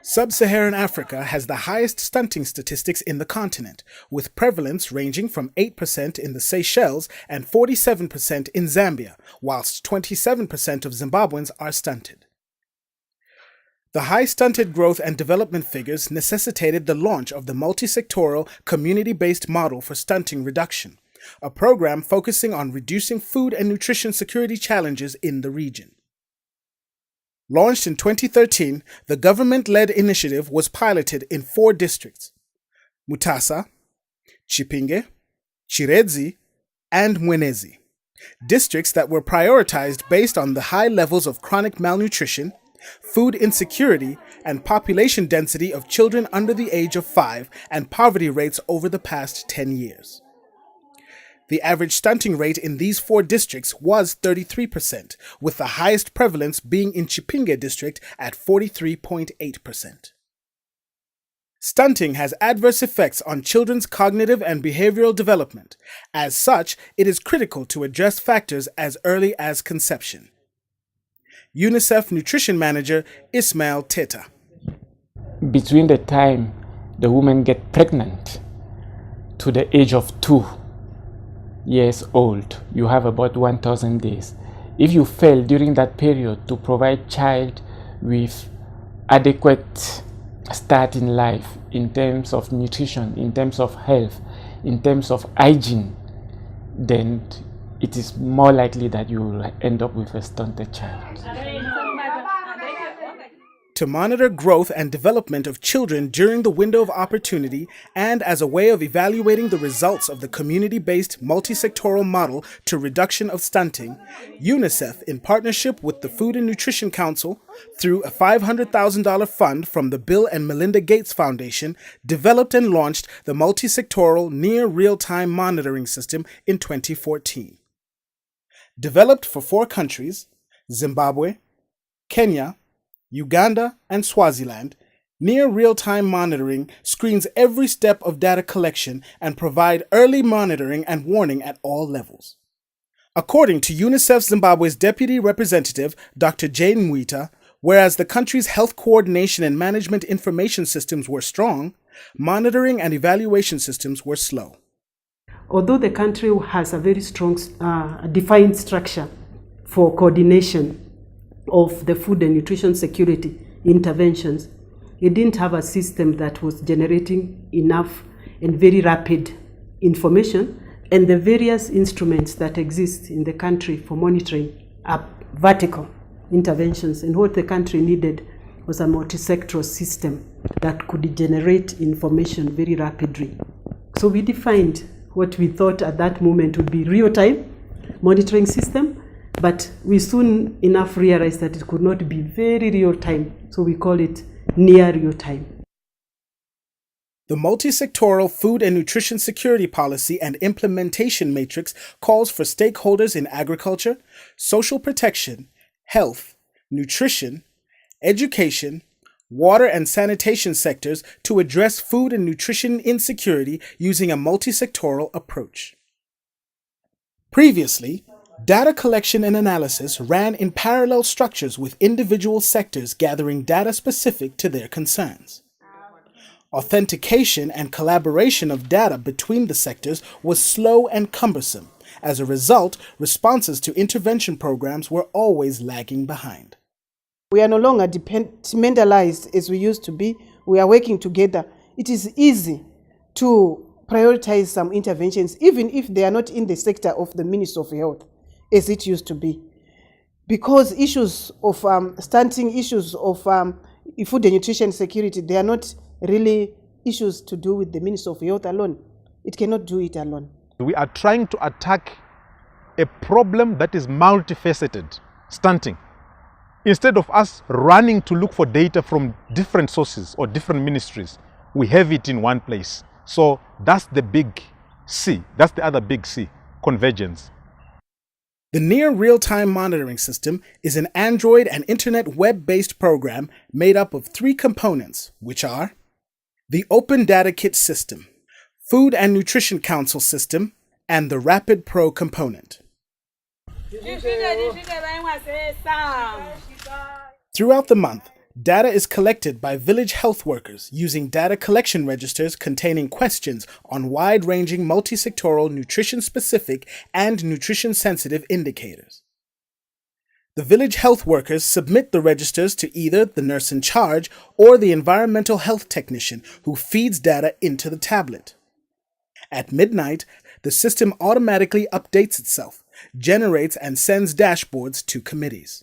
Sub-Saharan Africa has the highest stunting statistics in the continent, with prevalence ranging from 8% in the Seychelles and 47% in Zambia, whilst 27% of Zimbabweans are stunted. The high stunted growth and development figures necessitated the launch of the multi-sectoral, community-based model for stunting reduction, a program focusing on reducing food and nutrition security challenges in the region. Launched in 2013, the government-led initiative was piloted in 4 districts: Mutasa, Chipinge, Chiredzi, and Mwenezi, districts that were prioritized based on the high levels of chronic malnutrition, food insecurity, and population density of children under the age of 5 and poverty rates over the past 10 years. The average stunting rate in these 4 districts was 33%, with the highest prevalence being in Chipinge district at 43.8%. Stunting has adverse effects on children's cognitive and behavioral development. As such, it is critical to address factors as early as conception. UNICEF Nutrition Manager Ismail Teta. Between the time the women get pregnant to the age of 2 years old, you have about 1,000 days. If you fail during that period to provide child with adequate start in life in terms of nutrition, in terms of health, in terms of hygiene, then it is more likely that you will end up with a stunted child. To monitor growth and development of children during the window of opportunity and as a way of evaluating the results of the community-based multi-sectoral model to reduction of stunting, UNICEF, in partnership with the Food and Nutrition Council, through a $500,000 fund from the Bill and Melinda Gates Foundation, developed and launched the multi-sectoral near real-time monitoring system in 2014. Developed for 4 countries, Zimbabwe, Kenya, Uganda, and Swaziland, near real-time monitoring screens every step of data collection and provide early monitoring and warning at all levels. According to UNICEF Zimbabwe's Deputy Representative, Dr. Jane Mwita, whereas the country's health coordination and management information systems were strong, monitoring and evaluation systems were slow. Although the country has a very strong defined structure for coordination of the food and nutrition security interventions, it didn't have a system that was generating enough and very rapid information, and the various instruments that exist in the country for monitoring are vertical interventions, and what the country needed was a multi-sectoral system that could generate information very rapidly. So we defined what we thought at that moment would be real-time monitoring system, but we soon enough realized that it could not be very real-time, so we call it near real-time. The multi-sectoral food and nutrition security policy and implementation matrix calls for stakeholders in agriculture, social protection, health, nutrition, education, water and sanitation sectors to address food and nutrition insecurity using a multi-sectoral approach. Previously, data collection and analysis ran in parallel structures with individual sectors gathering data specific to their concerns. Authentication and collaboration of data between the sectors was slow and cumbersome. As a result, responses to intervention programs were always lagging behind. We are no longer departmentalized as we used to be. We are working together. It is easy to prioritize some interventions, even if they are not in the sector of the Ministry of Health, as it used to be. Because issues of stunting, issues of food and nutrition security, they are not really issues to do with the Ministry of Health alone. It cannot do it alone. We are trying to attack a problem that is multifaceted, stunting. Instead of us running to look for data from different sources or different ministries, we have it in one place. So that's the big C. That's the other big C, convergence. The Near Real-Time Monitoring System is an Android and Internet web-based program made up of 3 components, which are the Open Data Kit System, Food and Nutrition Council System, and the Rapid Pro component. Throughout the month, data is collected by village health workers using data collection registers containing questions on wide-ranging multi-sectoral nutrition-specific and nutrition-sensitive indicators. The village health workers submit the registers to either the nurse in charge or the environmental health technician who feeds data into the tablet. At midnight, the system automatically updates itself, generates and sends dashboards to committees.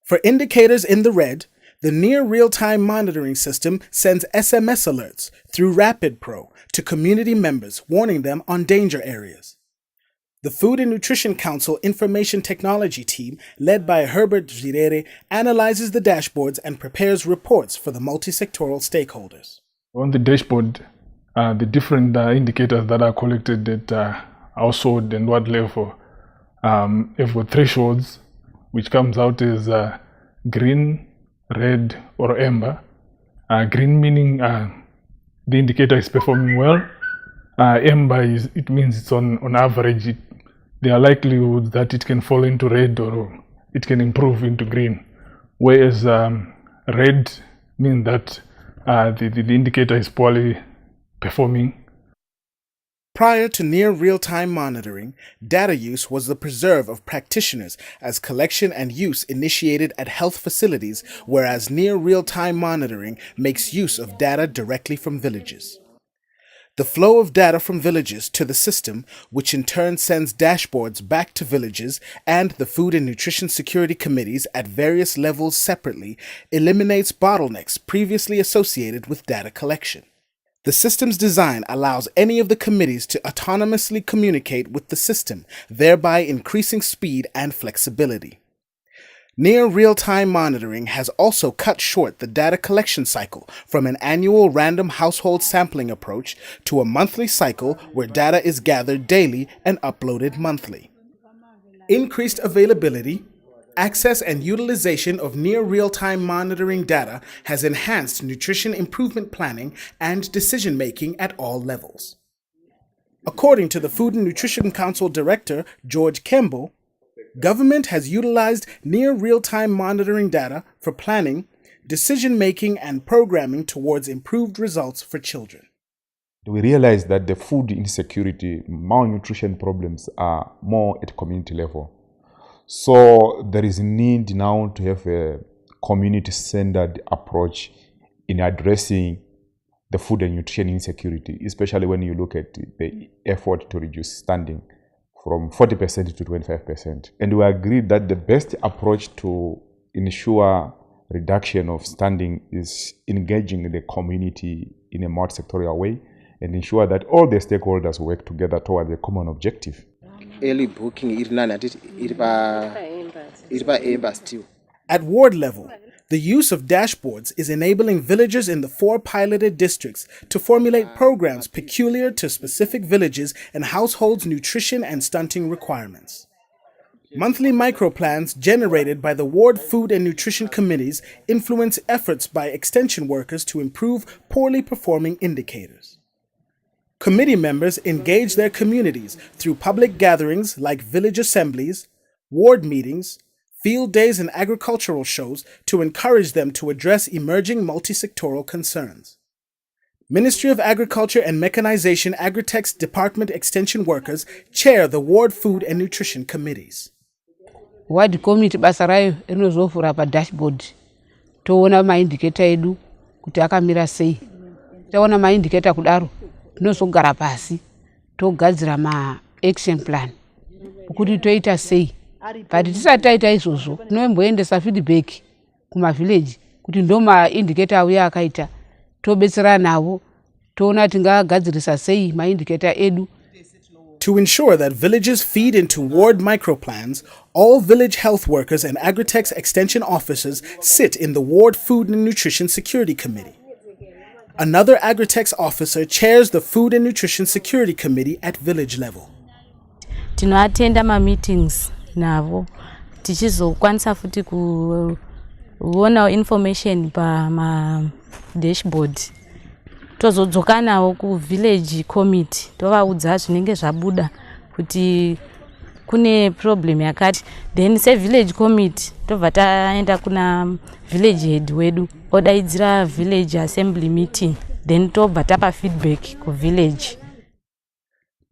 For indicators in the red, the Near Real-Time Monitoring System sends SMS alerts through Rapid Pro to community members, warning them on danger areas. The Food and Nutrition Council Information Technology team, led by Herbert Zirere, analyzes the dashboards and prepares reports for the multi-sectoral stakeholders. On the dashboard, the different indicators that are collected at household and ward level have got thresholds, which comes out as green, red, or amber. Green meaning the indicator is performing well. Amber it means it's on average. There are likelihoods that it can fall into red or it can improve into green. Whereas red means that the indicator is poorly performing. Prior to near real-time monitoring, data use was the preserve of practitioners as collection and use initiated at health facilities, whereas near real-time monitoring makes use of data directly from villages. The flow of data from villages to the system, which in turn sends dashboards back to villages and the Food and Nutrition Security Committees at various levels separately, eliminates bottlenecks previously associated with data collection. The system's design allows any of the committees to autonomously communicate with the system, thereby increasing speed and flexibility. Near real-time monitoring has also cut short the data collection cycle from an annual random household sampling approach to a monthly cycle where data is gathered daily and uploaded monthly. Increased availability, access and utilization of near real-time monitoring data has enhanced nutrition improvement planning and decision-making at all levels. According to the Food and Nutrition Council Director, George Kemble, government has utilized near real-time monitoring data for planning, decision-making and programming towards improved results for children. We realize that the food insecurity, malnutrition problems are more at community level. So there is a need now to have a community-centered approach in addressing the food and nutrition insecurity, especially when you look at the effort to reduce stunting from 40% to 25%. And we agreed that the best approach to ensure reduction of stunting is engaging the community in a multi-sectorial way and ensure that all the stakeholders work together towards a common objective. Early booking At ward level, the use of dashboards is enabling villagers in the 4 piloted districts to formulate programs peculiar to specific villages and households' nutrition and stunting requirements. Monthly microplans generated by the ward food and nutrition committees influence efforts by extension workers to improve poorly performing indicators. Committee members engage their communities through public gatherings like village assemblies, ward meetings, field days and agricultural shows to encourage them to address emerging multi-sectoral concerns. Ministry of Agriculture and Mechanization Agritech's Department Extension workers chair the Ward Food and Nutrition Committees. Ward committee basa rayo rinozovhura pa dashboard toona maindicator edu kuti akamira sei. Taona maindicator kudaro tinozogara pasi togadzira ma action plan kuti toita sei. But tisati taita izvozvo tinomboendesa feedback kuma village kuti ndoma indicator auya akaita tobetsera navo toona tingagadzirisa sei ma indicator edu. To ensure that villages feed into ward microplans, all village health workers and Agritech's extension officers sit in the Ward Food and Nutrition Security Committee. Another Agritech's officer chairs the Food and Nutrition Security Committee at village level. tinoatenda ma-meetings navo tichizokwanisa futi kuona information pama-dashboard tozodzoka nawo ku-village committee tovaudza zvinenge zvabuda kuti kune problem yakati, then se-village committee tobva taenda kuna village head wedu odaidzira village assembly meeting, then tobva tapa feedback ku-village.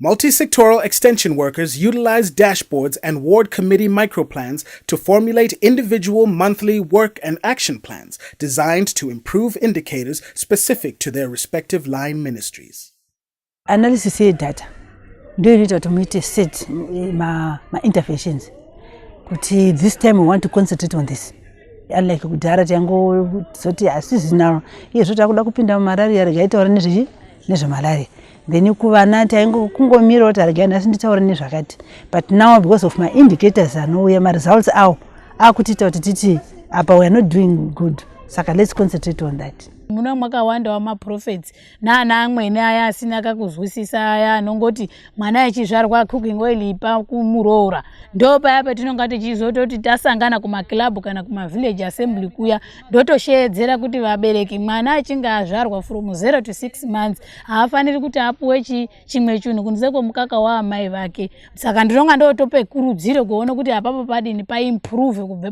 Multi-sectoral extension workers utilize dashboards and ward committee microplans to formulate individual monthly work and action plans designed to improve indicators specific to their respective line ministries. Analysis data ndio inoita kuti muite set ma interventions kuti this time we want to concentrate on this, unlike kudhara tiangozoti asizina izvo takuda kupinda mumalaria regaitaura nezvemalaria, then kuvana taingokungomira kuti arigani asi nditaura nezvakati, but now because of my indicators anouya ma-results awo akutiita kuti titi apa we are not doing good, saka let's concentrate on that. Muna mwakawanda wamaprofits naana amwene aya asina kakuzwisisa aya anongoti mwana echizvarwa cooking oil ipa kumuroora, ndo paya patinonga tichizototi tasangana kumakilabu kana kumavillage assembly kuya ndotosheedzera kuti vabereki mwana achinge azvarwa from 0 to 6 months haafaniri kuti apuwe chimwe chinhu kunze kwemukaka waamai vake. Saka ndinonga ndotope kurudziro kuona kuti apapo padini paimprove kubve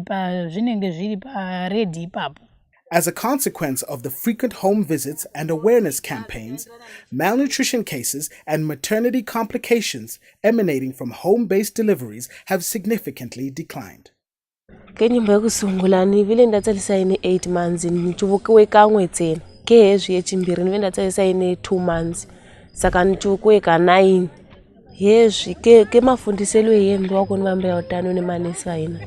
pazvinenge zviri paredi ipapo. As a consequence of the frequent home visits and awareness campaigns, malnutrition cases and maternity complications emanating from home-based deliveries have significantly declined. Kenyimbo yekusungula ni vile ndatsalisa ine 8 months nichuvukiwe kamwe tsena ke hezvi yechimbiri nive ndatsalisa ine 2 months saka nichuvukiwe ka 9 hezvi ke mafundiselo yenu wako nivambira utano nemanesi vaina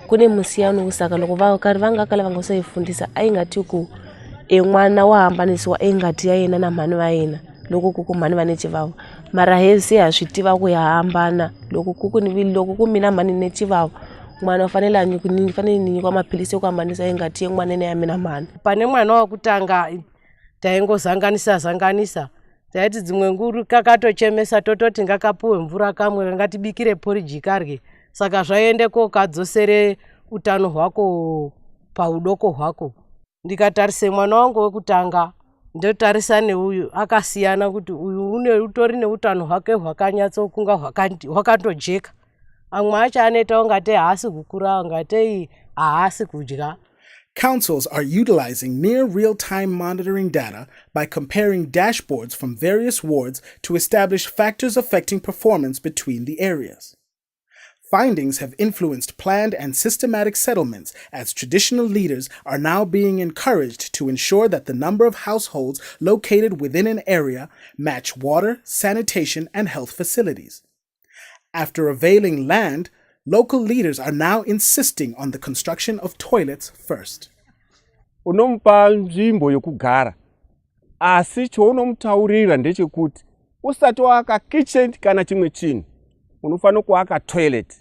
kune musiyano kusaka loko vanga kala vangosaifundisa aingati ku mwana wahambanisiwa aingati yayena na mhani vayena loko kuku mhani vane chivavo mara hezi hazvitiva kuyahambana loko kuku nivili loko kumina mhani nechivavo mwana ufanele ninyikwa mapilisi okuhambanisa aingati mwana neyamina mhani. Pane mwana wakutanga taingozanganisa taiti dzimwe nguru kakatochemesa tototi ngakapuwe mvura kamwe ngatibikire porridge karye, saka zvaende kokadzosere utano hwako paudoko hwako. Ndikatarise mwana wangu wekutanga ndotarisa neuyu akasiyana kuti uyu utori neutano hwake hwakanyatsokunga hwakatojeka, amwe acho anoita ungate haasi kukura ungate haasi kudya. Councils are utilizing near real-time monitoring data by comparing dashboards from various wards to establish factors affecting performance between the areas. Findings have influenced planned and systematic settlements as traditional leaders are now being encouraged to ensure that the number of households located within an area match water, sanitation, and health facilities. After availing land, local leaders are now insisting on the construction of toilets first. Unompa nzvimbo yokugara asi chaunomutaurira ndechekuti usati waka kitchen kana chimwe chinhu unofanira kuaka toilet.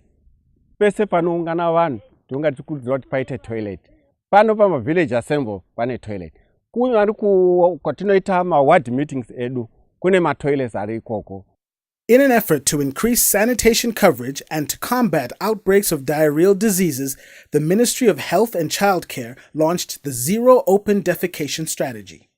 Pese panoungana vanhu ndonga tikurudzira kuti paite toilet. Pano pama village assembly pane toilet. Kunyari kwatinoita ma ward meetings edu kune ma toilets ari ikoko. In an effort to increase sanitation coverage and to combat outbreaks of diarrheal diseases, the Ministry of Health and Childcare launched the Zero Open Defecation Strategy.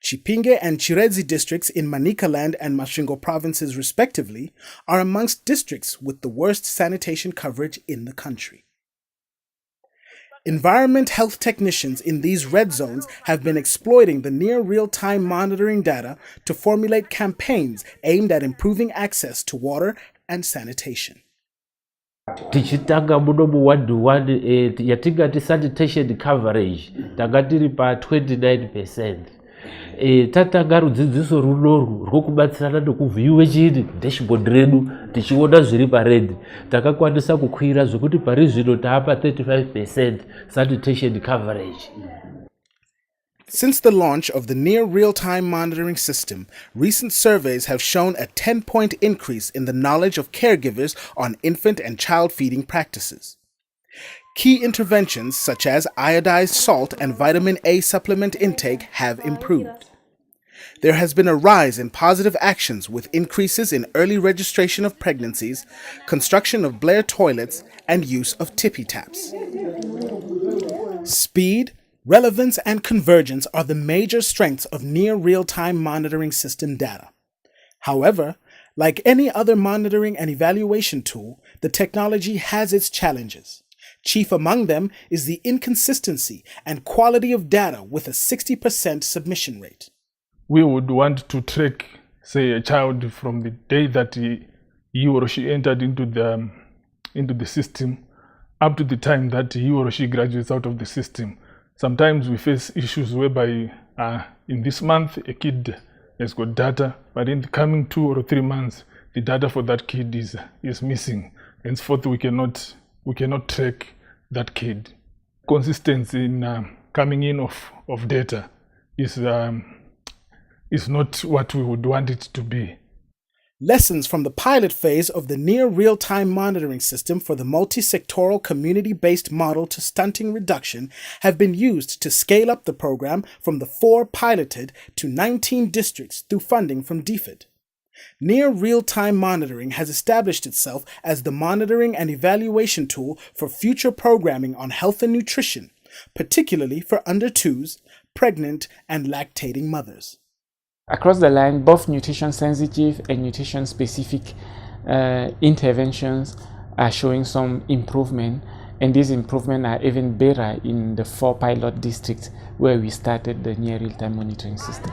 Chipinge and Chiredzi districts in Manicaland and Masvingo provinces respectively are amongst districts with the worst sanitation coverage in the country. Environment health technicians in these red zones have been exploiting the near real-time monitoring data to formulate campaigns aimed at improving access to water and sanitation. Tichitanga munomu wadi yatingati sanitation coverage tangatiri pa 29%. Tatanga rudzidziso runoru rwokubatsirana nekuvhiyiwe chiri dashboard redu tichiona zviri pared takakwanisa kukwira zvokuti pari zvino taapa 35% sanitation coverage. Since the launch of the near real-time monitoring system, recent surveys have shown a 10-point increase in the knowledge of caregivers on infant and child feeding practices. Key interventions such as iodized salt and vitamin A supplement intake have improved. there has been a rise in positive actions with increases in early registration of pregnancies, construction of Blair toilets, and use of tippy taps. Speed, relevance, and convergence are the major strengths of near real-time monitoring system data. However, like any other monitoring and evaluation tool, the technology has its challenges. Chief among them is the inconsistency and quality of data with a 60% submission rate. We would want to track, say, a child from the day that he or she entered into the system up to the time that he or she graduates out of the system. Sometimes we face issues whereby in this month a kid has got data, but in the coming 2 or 3 months the data for that kid is missing. Henceforth we cannot track that kid. Consistency in coming in of data is not what we would want it to be. Lessons from the pilot phase of the near real-time monitoring system for the multi-sectoral community-based model to stunting reduction have been used to scale up the program from the 4 piloted to 19 districts through funding from DFID. Near real-time monitoring has established itself as the monitoring and evaluation tool for future programming on health and nutrition, particularly for under-2s, pregnant, and lactating mothers. Across the line, both nutrition-sensitive and nutrition-specific interventions are showing some improvement, and these improvements are even better in the 4 pilot districts where we started the near real-time monitoring system.